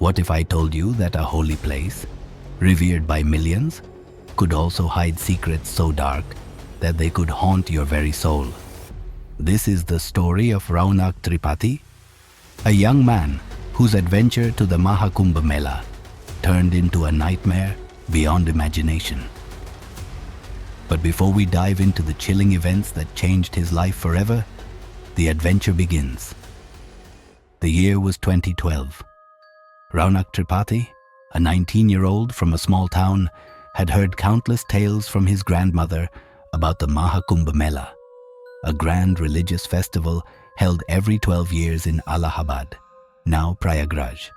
What if I told you that a holy place, revered by millions, could also hide secrets so dark that they could haunt your very soul? This is the story of Raunak Tripathi, a young man whose adventure to the Kumbh Mela turned into a nightmare beyond imagination. But before we dive into the chilling events that changed his life forever, the adventure begins. The year was 2012. Raunak Tripathi, a 19-year-old from a small town, had heard countless tales from his grandmother about the Kumbh Mela, a grand religious festival held every 12 years in Allahabad, now Prayagraj.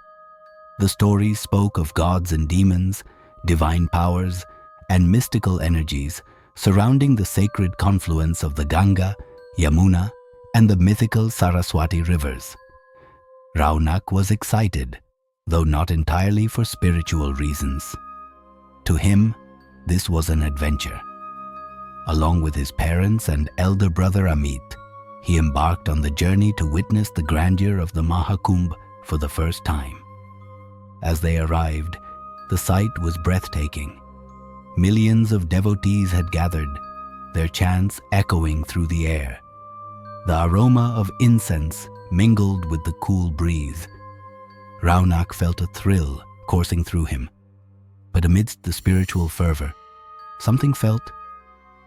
The stories spoke of gods and demons, divine powers, and mystical energies surrounding the sacred confluence of the Ganga, Yamuna, and the mythical Saraswati rivers. Raunak was excited, though not entirely for spiritual reasons. To him, this was an adventure. Along with his parents and elder brother Amit, he embarked on the journey to witness the grandeur of the Mahakumbh for the first time. As they arrived, the sight was breathtaking. Millions of devotees had gathered, their chants echoing through the air. The aroma of incense mingled with the cool breeze. Raunak felt a thrill coursing through him. But amidst the spiritual fervor, something felt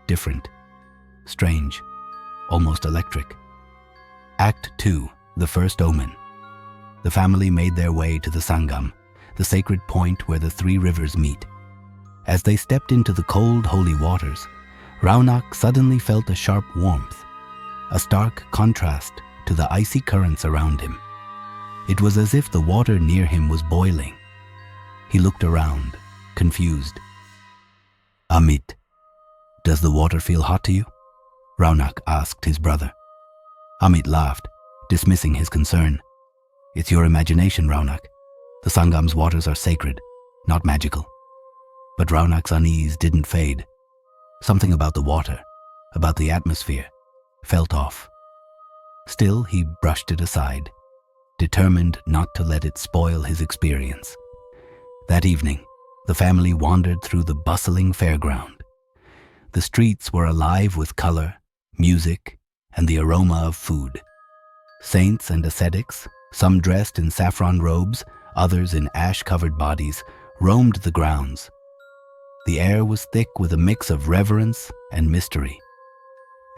different, strange, almost electric. Act 2, The First Omen. The family made their way to the Sangam, the sacred point where the three rivers meet. As they stepped into the cold, holy waters, Raunak suddenly felt a sharp warmth, a stark contrast to the icy currents around him. It was as if the water near him was boiling. He looked around, confused. Amit, does the water feel hot to you? Raunak asked his brother. Amit laughed, dismissing his concern. It's your imagination, Raunak. The Sangam's waters are sacred, not magical. But Raunak's unease didn't fade. Something about the water, about the atmosphere, felt off. Still, he brushed it aside, determined not to let it spoil his experience. That evening, the family wandered through the bustling fairground. The streets were alive with color, music, and the aroma of food. Saints and ascetics, some dressed in saffron robes, others in ash-covered bodies, roamed the grounds. The air was thick with a mix of reverence and mystery.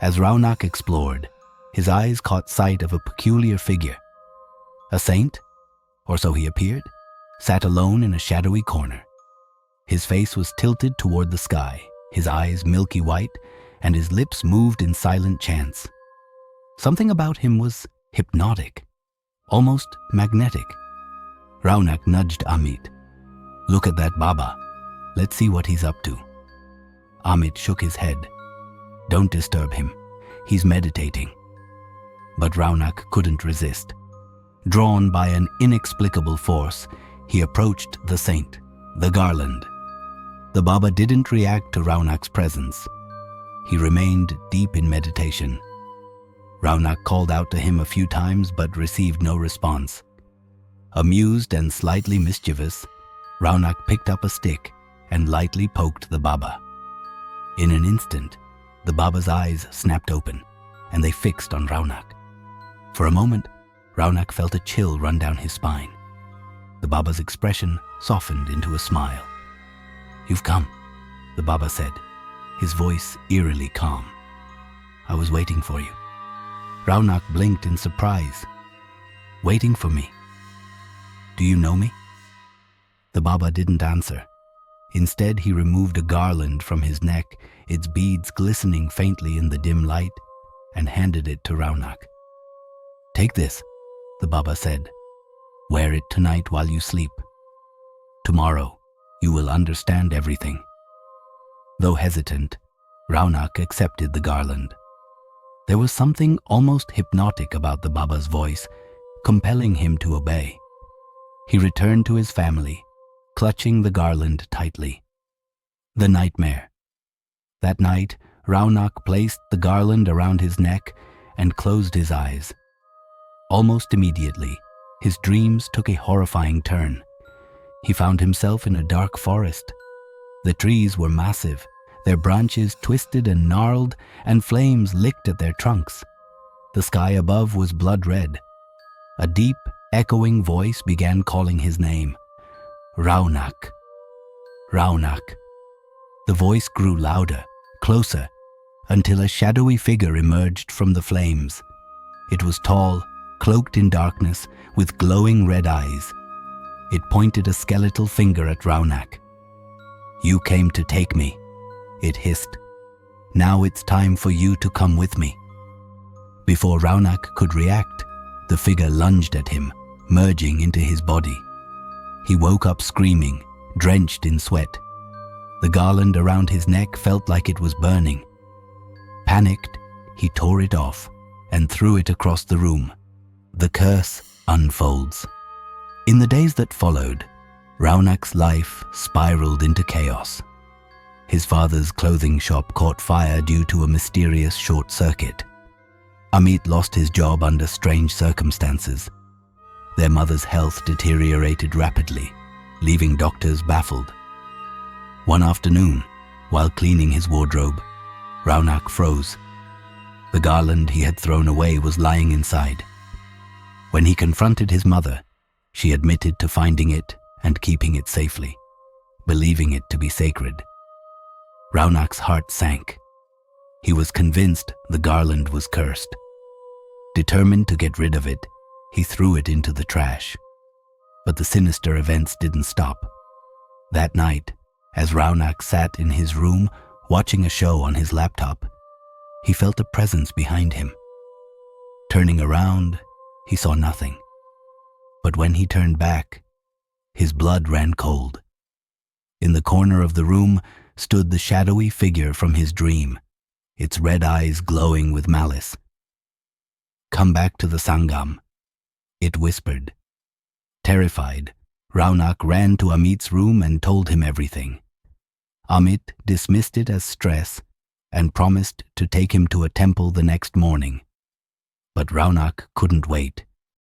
As Raunak explored, his eyes caught sight of a peculiar figure. A saint, or so he appeared, sat alone in a shadowy corner. His face was tilted toward the sky, his eyes milky white, and his lips moved in silent chants. Something about him was hypnotic, almost magnetic. Raunak nudged Amit. Look at that Baba. Let's see what he's up to. Amit shook his head. Don't disturb him. He's meditating. But Raunak couldn't resist. Drawn by an inexplicable force, he approached the saint, the garland. The Baba didn't react to Raunak's presence. He remained deep in meditation. Raunak called out to him a few times but received no response. Amused and slightly mischievous, Raunak picked up a stick and lightly poked the Baba. In an instant, the Baba's eyes snapped open, and they fixed on Raunak. For a moment, Raunak felt a chill run down his spine. The Baba's expression softened into a smile. You've come, the Baba said, his voice eerily calm. I was waiting for you. Raunak blinked in surprise. Waiting for me? Do you know me? The Baba didn't answer. Instead, he removed a garland from his neck, its beads glistening faintly in the dim light, and handed it to Raunak. Take this, the Baba said. Wear it tonight while you sleep. Tomorrow, you will understand everything. Though hesitant, Raunak accepted the garland. There was something almost hypnotic about the Baba's voice, compelling him to obey. He returned to his family, clutching the garland tightly. The nightmare. That night, Raunak placed the garland around his neck and closed his eyes. Almost immediately, his dreams took a horrifying turn. He found himself in a dark forest. The trees were massive, their branches twisted and gnarled, and flames licked at their trunks. The sky above was blood red. A deep, echoing voice began calling his name. Raunak. Raunak. The voice grew louder, closer, until a shadowy figure emerged from the flames. It was tall, cloaked in darkness, with glowing red eyes. It pointed a skeletal finger at Raunak. "You came to take me," it hissed. "Now it's time for you to come with me." Before Raunak could react, the figure lunged at him, merging into his body. He woke up screaming, drenched in sweat. The garland around his neck felt like it was burning. Panicked, he tore it off and threw it across the room. The curse unfolds. In the days that followed, Raunak's life spiraled into chaos. His father's clothing shop caught fire due to a mysterious short circuit. Amit lost his job under strange circumstances. Their mother's health deteriorated rapidly, leaving doctors baffled. One afternoon, while cleaning his wardrobe, Raunak froze. The garland he had thrown away was lying inside. When he confronted his mother, she admitted to finding it and keeping it safely, believing it to be sacred. Raunak's heart sank. He was convinced the garland was cursed. Determined to get rid of it, he threw it into the trash. But the sinister events didn't stop. That night, as Raunak sat in his room watching a show on his laptop, he felt a presence behind him. Turning around, he saw nothing. But when he turned back, his blood ran cold. In the corner of the room stood the shadowy figure from his dream, its red eyes glowing with malice. "Come back to the Sangam," it whispered. Terrified, Raunak ran to Amit's room and told him everything. Amit dismissed it as stress and promised to take him to a temple the next morning. But Raunak couldn't wait.